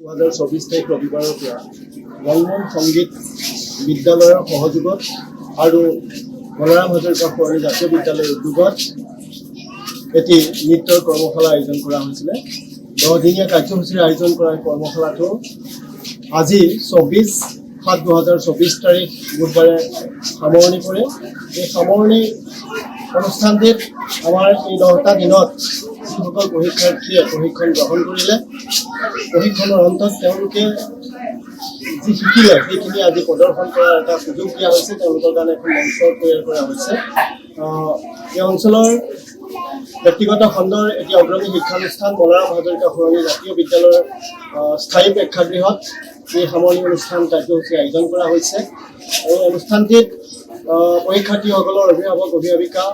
2024 তাৰিখ ৰবিবাৰৰ পৰা ৰংমন সংগীত বিদ্যালয়ৰ সহযোগত আৰু বলৰাম হাজৰিকা সোঁৱৰণী জাতীয় বিদ্যালয়ৰ উদ্যোগত এটি নৃত্যৰ কৰ্মশালা আয়োজন কৰা হৈছিলে। 10 দিনীয়া কাৰ্যসূচীৰ আয়োজন কৰা কৰ্মশালাটো আজি 24/7/2024 তাৰিখ বুধবাৰে সামৰণি পৰে। এই সামৰণি অনুষ্ঠানটিত আমাৰ এই 10টা দিনত যিসকল পৰীক্ষাৰ্থীয়ে প্ৰশিক্ষণ গ্ৰহণ কৰিলে, প্ৰশিক্ষণৰ অন্তত তেওঁলোকে যি শিকিলে সেইখিনি আজি প্ৰদৰ্শন কৰাৰ এটা সুযোগ দিয়া হৈছে। তেওঁলোকৰ কাৰণে এখন মঞ্চ তৈয়াৰ কৰা হৈছে। এই অঞ্চলৰ ব্যক্তিগত খণ্ডৰ এটি অগ্ৰণী শিক্ষানুষ্ঠান বলৰাম হাজৰিকা সোঁৱৰণী জাতীয় বিদ্যালয়ৰ স্থায়ী প্ৰেক্ষাগৃহত এই সামৰণি অনুষ্ঠান কাৰ্যসূচী আয়োজন কৰা হৈছে। এই অনুষ্ঠানটিত পৰীক্ষাৰ্থীসকলৰ অভিভাৱক অভিভাৱিকা,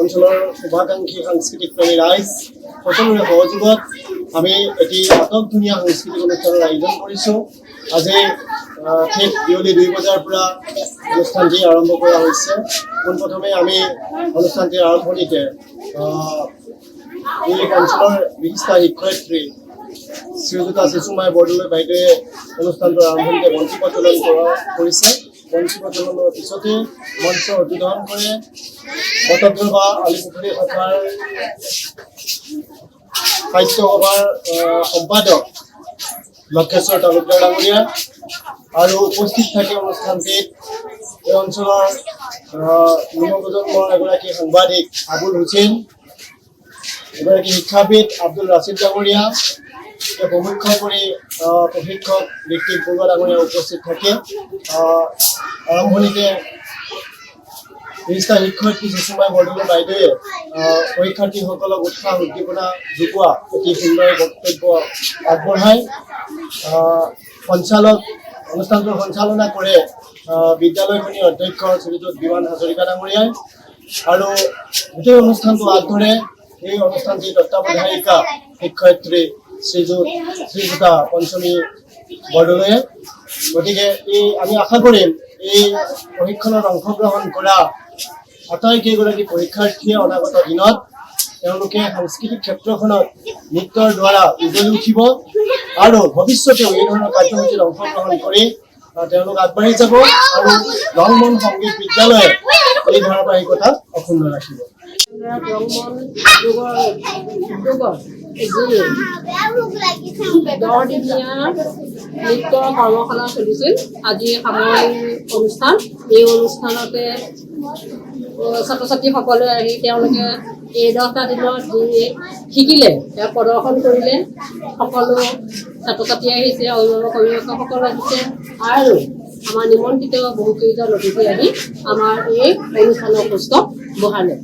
অঞ্চলৰ শুভাকাংক্ষী সাংস্কৃতিক প্ৰেমী ৰাইজ সকলোৰে সহযোগত আমি এটি আটকধুনীয়া সাংস্কৃতিক অনুষ্ঠানৰ আয়োজন কৰিছোঁ। আজি ঠিক বিয়লি 2 বজাৰ পৰা অনুষ্ঠানটি আৰম্ভ কৰা হৈছে। পোনপ্ৰথমে আমি অনুষ্ঠানটিৰ আৰম্ভণিতে এই অঞ্চলৰ বিশিষ্ট শিক্ষয়িত্ৰী শ্ৰীযুতা শিশুমাই বৰদলৈ বাইদেৱে অনুষ্ঠানটোৰ আৰম্ভণিতে বন্তি প্ৰজ্বলন কৰিছে। বন্তি প্ৰজ্বলনৰ পিছতে মঞ্চ উদ্বোধন কৰে বটদ্ৰৱা আলিপুখুৰী শাখাৰ সাহিত্য সভাৰ সম্পাদক লক্ষেশ্বৰ তালুকদাৰ ডাঙৰীয়া আৰু উপস্থিত থাকে অনুষ্ঠানটিত এই অঞ্চলৰ নৱপ্ৰজন্মৰ এগৰাকী সাংবাদিক আবুল হুছেইন, এগৰাকী শিক্ষাবিদ আব্দুল ৰাছিদ ডাঙৰীয়া, প্ৰমুখ্য কৰি প্ৰশিক্ষক ঋত্বিক বৰুৱা ডাঙৰীয়া উপস্থিত থাকে। আৰম্ভণিতে বিশিষ্ট শিক্ষয়িত্ৰী শিশুমাই বৰদলৈ বাইদেৱে পৰীক্ষাৰ্থীসকলক উৎসাহ উদ্দীপনা যোগোৱা অতি সুন্দৰ বক্তব্য আগবঢ়ায়। অনুষ্ঠানটোৰ সঞ্চালনা কৰে বিদ্যালয়খনিৰ অধ্যক্ষ শ্ৰীযুত বিমান হাজৰিকা ডাঙৰীয়াই আৰু গোটেই অনুষ্ঠানটো আগধৰে এই অনুষ্ঠানটিৰ তত্ত্বাৱধায়িকা শিক্ষয়িত্ৰী শ্ৰীযুতা পঞ্চমী বৰদলৈয়ে। গতিকে আমি আশা কৰিম এই প্ৰশিক্ষণত অংশগ্ৰহণ কৰা আটাইকেইগৰাকী পৰীক্ষাৰ্থীয়ে অনাগত দিনত তেওঁলোকে সাংস্কৃতিক ক্ষেত্ৰখনত নৃত্যৰ দ্বাৰা উজ্বলি উঠিব আৰু ভৱিষ্যতেও এই ধৰণৰ কাৰ্যসূচীত অংশগ্ৰহণ কৰি তেওঁলোক আগবাঢ়ি যাব আৰু ৰংমন সংগীত বিদ্যালয়ে এই ধাৰাবাহিকতা অক্ষুণ্ণ ৰাখিব। নৃত্য কৰ্মশালা চলিছিল। আজি সামৰণি অনুষ্ঠান। এই অনুষ্ঠানতে ছাত্ৰ ছাত্ৰীসকলে আহি তেওঁলোকে এই 10টা দিনত যি শিকিলে সেয়া প্ৰদৰ্শন কৰিলে। সকলো ছাত্ৰ ছাত্ৰী আহিছে, অভিভাৱক অভিভাৱকসকল আহিছে আৰু আমাৰ নিমন্ত্ৰিত বহুকেইজন অতিথি আহি আমাৰ এই অনুষ্ঠানৰ সুস্থ বহালে।